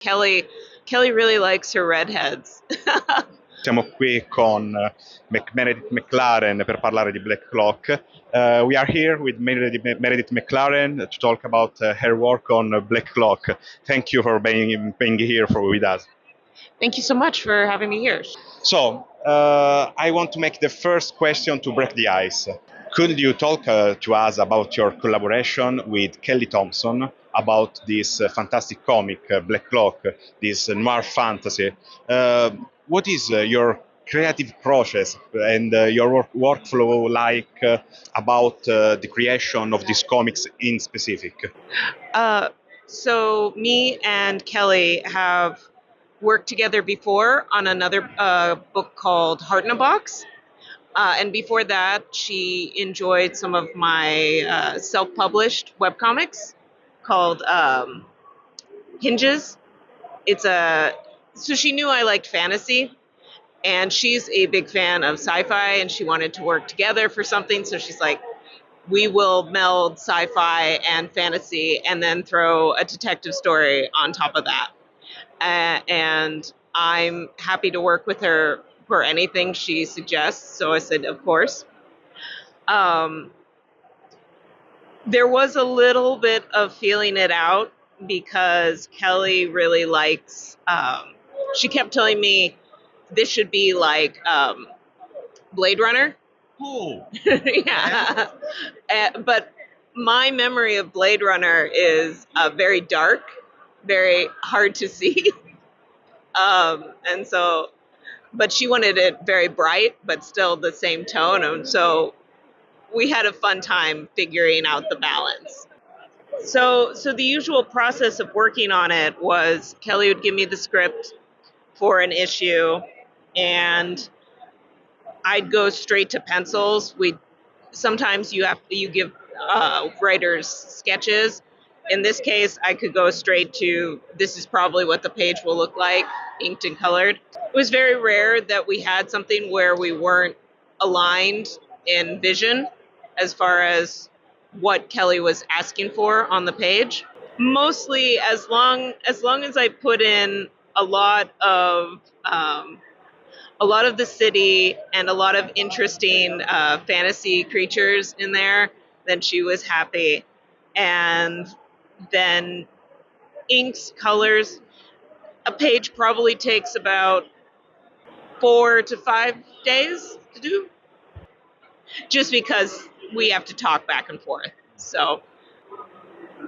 Kelly Kelly really likes her redheads. Siamo qui con Meredith McLaren per parlare di Black Clock. We are here with Meredith McLaren to talk about her work on Black Clock. Thank you for being here with us. Thank you so much for having me here. So, I want to make the first question to break the ice. Could you talk to us about your collaboration with Kelly Thompson about this fantastic comic, Black Clock, this noir fantasy? What is your creative process and your workflow like about the creation of these comics in specific? Uh, so me and Kelly have worked together before on another book called Heart in a Box. And before that, she enjoyed some of my self-published webcomics called Hinges. So she knew I liked fantasy, and she's a big fan of sci-fi, and she wanted to work together for something. So she's like, we will meld sci-fi and fantasy and then throw a detective story on top of that. And I'm happy to work with her for anything she suggests. So I said, of course. Um, there was a little bit of feeling it out because Kelly really likes, she kept telling me this should be like Blade Runner. Oh, Yeah. But my memory of Blade Runner is very dark, very hard to see. And so, but she wanted it very bright, but still the same tone. And so we had a fun time figuring out the balance. So the usual process of working on it was Kelly would give me the script for an issue, and I'd go straight to pencils. We sometimes you give writers sketches. In this case, I could go straight to this is probably what the page will look like, inked and colored. It was very rare that we had something where we weren't aligned in vision as far as what Kelly was asking for on the page. Mostly, as long as I put in a lot of a lot of the city and a lot of interesting fantasy creatures in there, then she was happy. And then inks, colors. A page probably takes about 4 to 5 days to do, just because we have to talk back and forth. So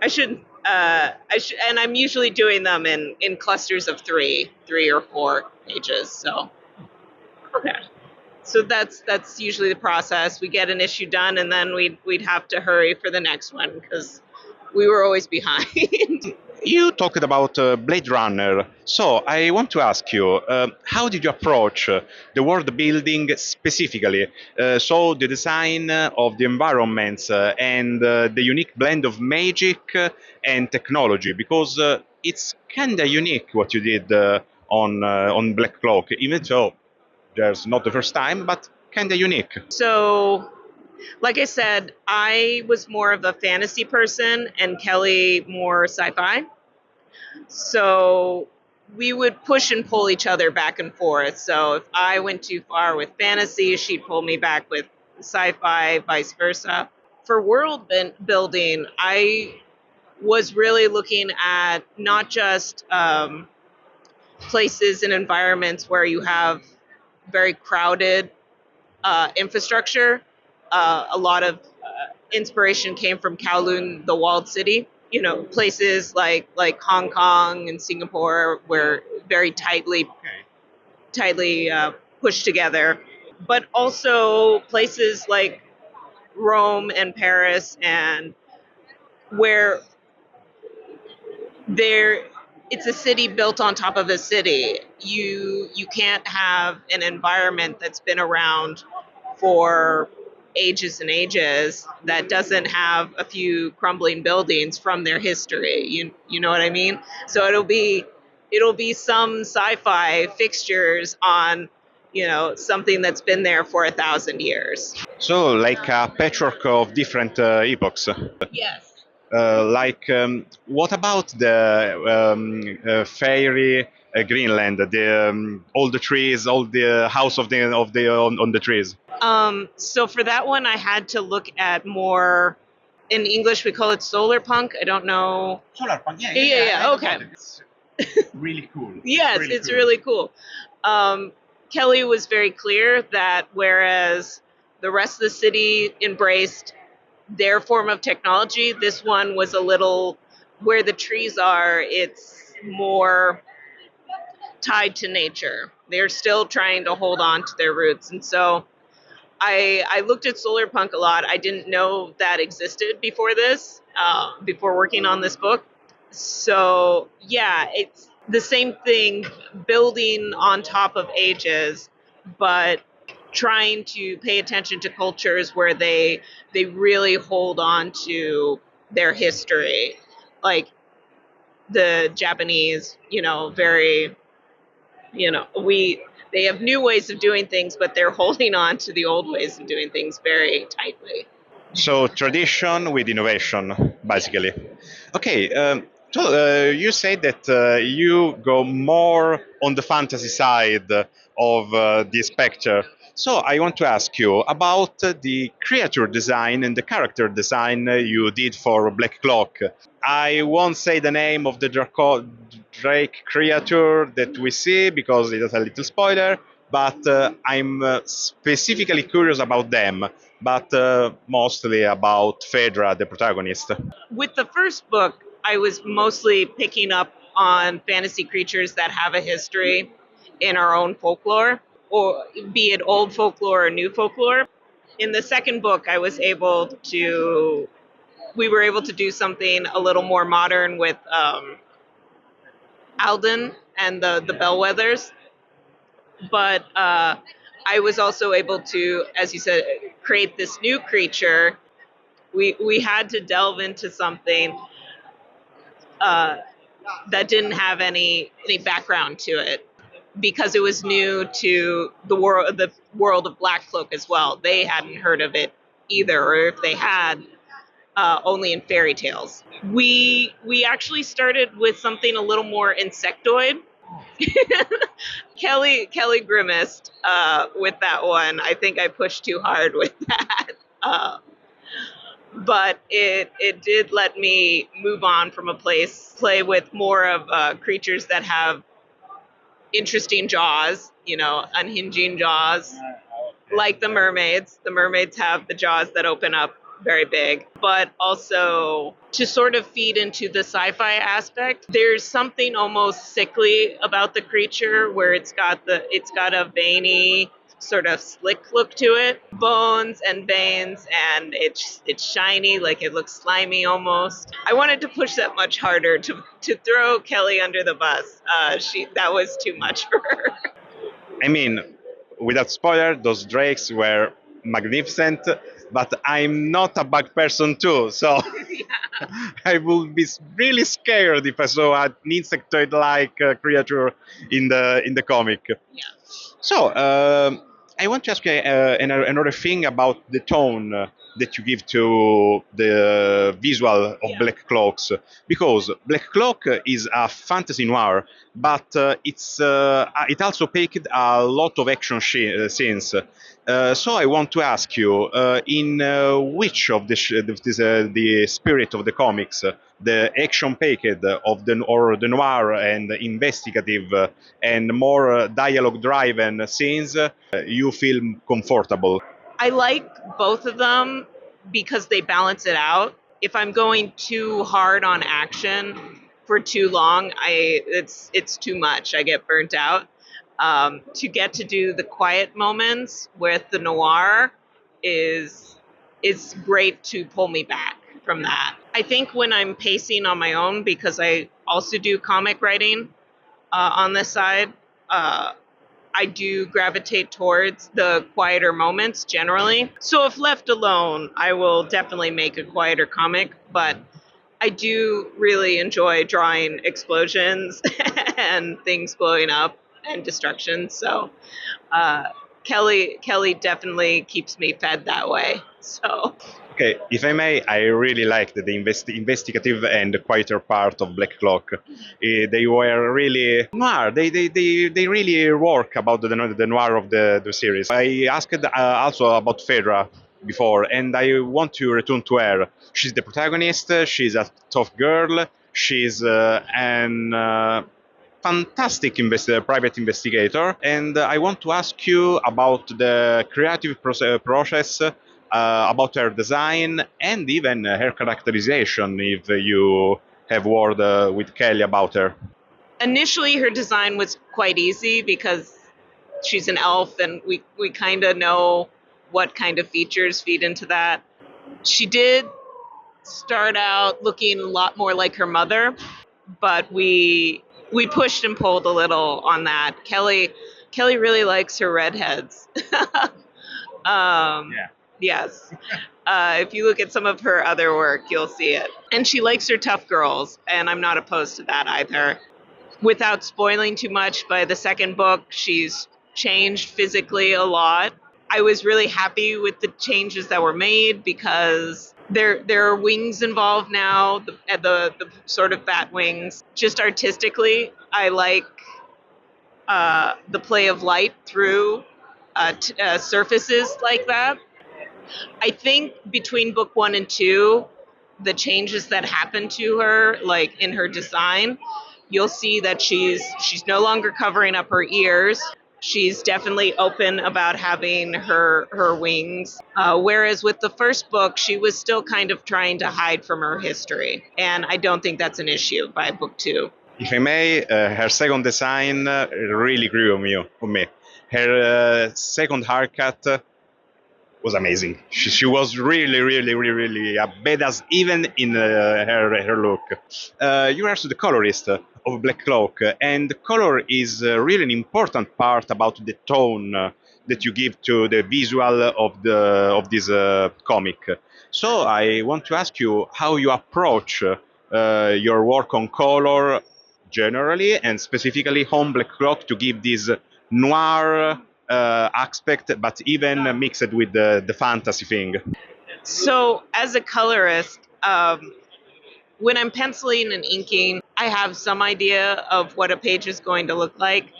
I shouldn't. And I'm usually doing them in clusters of three or four pages. So okay. So that's usually the process. We get an issue done, and then we'd have to hurry for the next one because we were always behind. you talked about Blade Runner. So I want to ask you, how did you approach the world building specifically? So the design of the environments and the unique blend of magic and technology, because it's kind of unique what you did on Black Cloak, even though there's not the first time, but kind of unique. So, like I said, I was more of a fantasy person, and Kelly more sci-fi. So we would push and pull each other back and forth. So if I went too far with fantasy, she'd pull me back with sci-fi, vice versa. For building, I was really looking at not just places and environments where you have very crowded infrastructure. A lot of inspiration came from Kowloon, the walled city. You know, places like Hong Kong and Singapore were very tightly pushed together, but also places like Rome and Paris, and where there it's a city built on top of a city. You can't have an environment that's been around for ages and ages that doesn't have a few crumbling buildings from their history. You know what I mean? So it'll be some sci-fi fixtures on, something that's been there for 1,000 years. So like a patchwork of different epochs. Yes. What about the fairy Greenland? All the trees, all the house of the on the trees. So for that one, I had to look at more. In English, we call it solar punk. I don't know. Solar punk, yeah, Yeah. Okay. It's really cool. Yes, it's really cool. Kelly was very clear that whereas the rest of the city embraced their form of technology, this one was a little where the trees are, it's more tied to nature. They're still trying to hold on to their roots. And so I looked at solar punk a lot. I didn't know that existed before this, before working on this book. So yeah, it's the same thing, building on top of ages, but trying to pay attention to cultures where they really hold on to their history, like the Japanese, very, we they have new ways of doing things, but they're holding on to the old ways of doing things very tightly. So tradition with innovation, basically. Okay, so you say that you go more on the fantasy side of the Spectre. So I want to ask you about the creature design and the character design you did for Black Clock. I won't say the name of the Drake creature that we see because it is a little spoiler, but I'm specifically curious about them, but mostly about Phaedra, the protagonist. With the first book, I was mostly picking up on fantasy creatures that have a history in our own folklore, or be it old folklore or new folklore. In the second book, we were able to do something a little more modern with Alden and the Bellwethers. But I was also able to, as you said, create this new creature. We had to delve into something uh, that didn't have any background to it because it was new to the world of Black Cloak as well. They hadn't heard of it either, or if they had, only in fairy tales. We actually started with something a little more insectoid. Kelly grimaced with that one. I think I pushed too hard with that. Uh, but it did let me move on from a play with more of creatures that have interesting jaws, unhinging jaws, like the mermaids. The mermaids have the jaws that open up very big, but also to sort of feed into the sci-fi aspect. There's something almost sickly about the creature where it's got a veiny sort of slick look to it, bones and veins, and it's shiny, like it looks slimy almost. I wanted to push that much harder to throw Kelly under the bus. That was too much for her. I mean, without spoiler, those drakes were magnificent, but I'm not a bug person too, so I would be really scared if I saw an insectoid-like creature in the comic. Yeah. So, I want to ask you another thing about the tone that you give to the visual of Yeah. Black Cloaks, because Black Cloak is a fantasy noir, but it also packed a lot of action scenes. So I want to ask you, in which of the spirit of the comics, the action packed of the noir and investigative and more dialogue-driven scenes, you feel comfortable? I like both of them because they balance it out. If I'm going too hard on action for too long, it's too much. I get burnt out. To get to do the quiet moments with the noir is great to pull me back from that. I think when I'm pacing on my own, because I also do comic writing on this side, I do gravitate towards the quieter moments generally. So if left alone, I will definitely make a quieter comic, but I do really enjoy drawing explosions and things blowing up and destruction. So uh, Kelly definitely keeps me fed that way. So Okay, if I may, I really liked the investigative and quieter part of Black Clock. They were really noir. They really work about the noir of the series. I asked also about Fedra before, and I want to return to her. She's the protagonist. She's a tough girl. She's an fantastic private investigator, and I want to ask you about the creative process, about her design, and even her characterization, if you have word with Kelly about her. Initially, her design was quite easy because she's an elf, and we kind of know what kind of features feed into that. She did start out looking a lot more like her mother, but we pushed and pulled a little on that. Kelly really likes her redheads. um, Yeah. yes. If you look at some of her other work, you'll see it. And she likes her tough girls, and I'm not opposed to that either. Without spoiling too much, by the second book, she's changed physically a lot. I was really happy with the changes that were made because there are wings involved now, the sort of bat wings. Just artistically, I like the play of light through surfaces like that. I think between book one and two, the changes that happen to her, like in her design, you'll see that she's no longer covering up her ears. She's definitely open about having her wings. Whereas with the first book, she was still kind of trying to hide from her history, and I don't think that's an issue by book two. If I may, her second design really grew on me. Her second haircut was amazing. She was really a badass, even in her look. You're also the colorist of Black Cloak, and color is really an important part about the tone that you give to the visual of this comic. So I want to ask you how you approach your work on color generally, and specifically on Black Cloak to give this noir aspect, but even mixed with the fantasy thing. So as a colorist, when I'm penciling and inking, I have some idea of what a page is going to look like.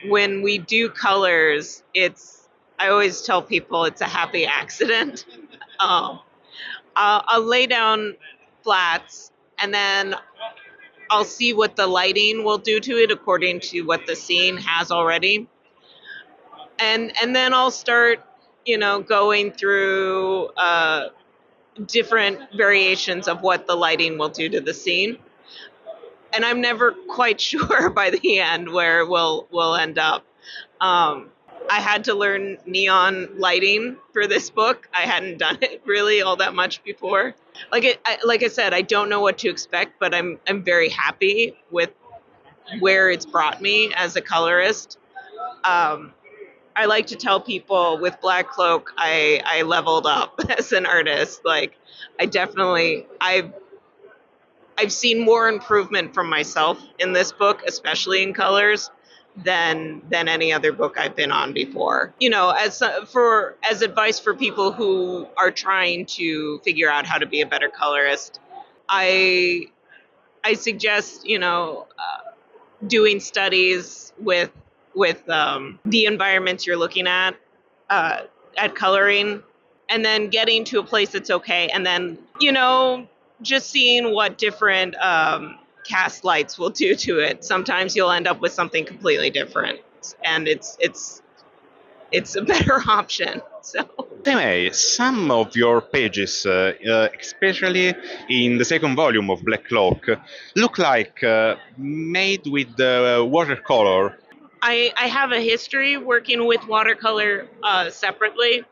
When we do colors, I always tell people it's a happy accident. Um, I'll lay down flats, and then I'll see what the lighting will do to it according to what the scene has already. And then I'll start, going through different variations of what the lighting will do to the scene. And I'm never quite sure by the end where we'll end up. Um, I had to learn neon lighting for this book. I hadn't done it really all that much before. Like I said, I don't know what to expect, but I'm very happy with where it's brought me as a colorist. Um, I like to tell people with Black Cloak, I leveled up as an artist. Like I've seen more improvement from myself in this book, especially in colors, than any other book I've been on before. As advice for people who are trying to figure out how to be a better colorist, I I suggest doing studies with the environments you're looking uh, at coloring, and then getting to a place that's okay, and then just seeing what different cast lights will do to it. Sometimes you'll end up with something completely different, and it's a better option. So May, some of your pages, especially in the second volume of Black Cloak, look like made with watercolor. I have a history working with watercolor separately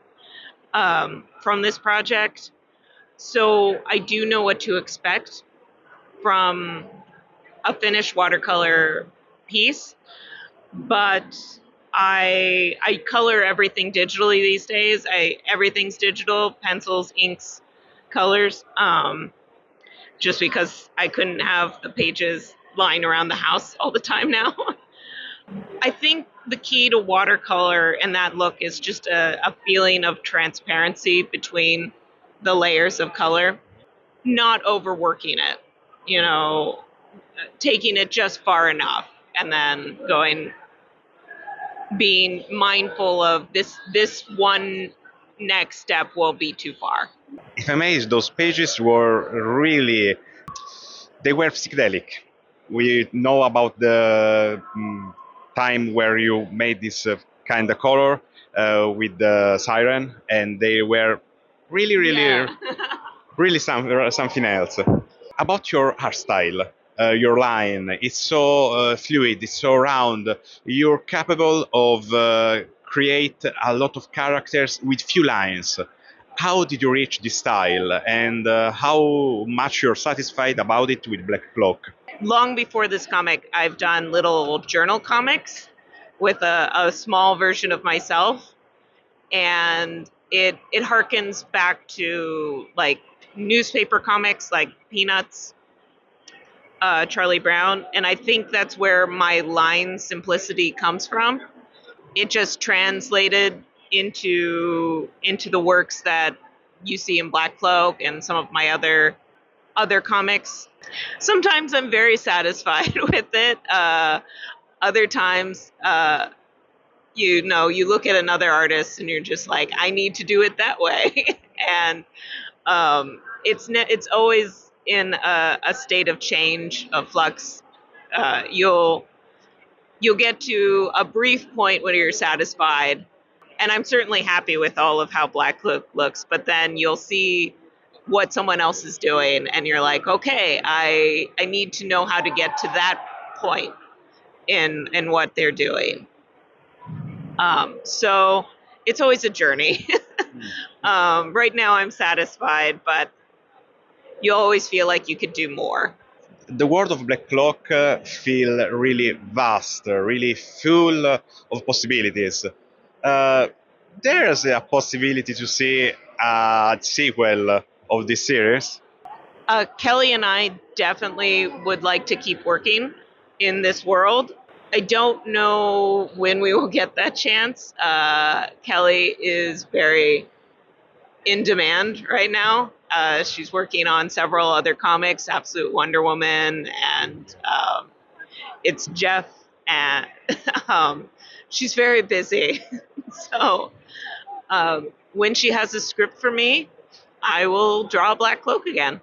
from this project, so I do know what to expect from a finished watercolor piece. But I color everything digitally these days. Everything's digital: pencils, inks, colors. Just because I couldn't have the pages lying around the house all the time now. I think the key to watercolor and that look is just a feeling of transparency between the layers of color, not overworking it, you know, taking it just far enough and then being mindful of this one next step will be too far. If I may, those pages were really, they were psychedelic. We know about the time where you made this kind of color with the siren, and they were really, really, Yeah. really something else. About your art style, your line, it's so fluid, it's so round. You're capable of create a lot of characters with few lines. How did you reach this style, and how much you're satisfied about it with Black Cloak? Long before this comic, I've done little journal comics with a small version of myself, and it harkens back to like newspaper comics like Peanuts, Charlie Brown, and I think that's where my line simplicity comes from. It just translated into the works that you see in Black Cloak and some of my other comics. Sometimes I'm very satisfied with it. Other times, you look at another artist and you're just like, I need to do it that way, and it's always in a state of change, of flux. You'll get to a brief point when you're satisfied, and I'm certainly happy with all of how Black Cloak looks. But then you'll see what someone else is doing, and you're like, okay, I need to know how to get to that point in what they're doing. So it's always a journey. Right now I'm satisfied, but you always feel like you could do more. The world of Black Cloak feel really vast, really full of possibilities. Uh, there's a possibility to see a sequel of this series. Kelly and I definitely would like to keep working in this world. I don't know when we will get that chance. Kelly is very in demand right now. She's working on several other comics, Absolute Wonder Woman, and it's Jeff, and she's very busy. So when she has a script for me, I will draw Black Cloak again.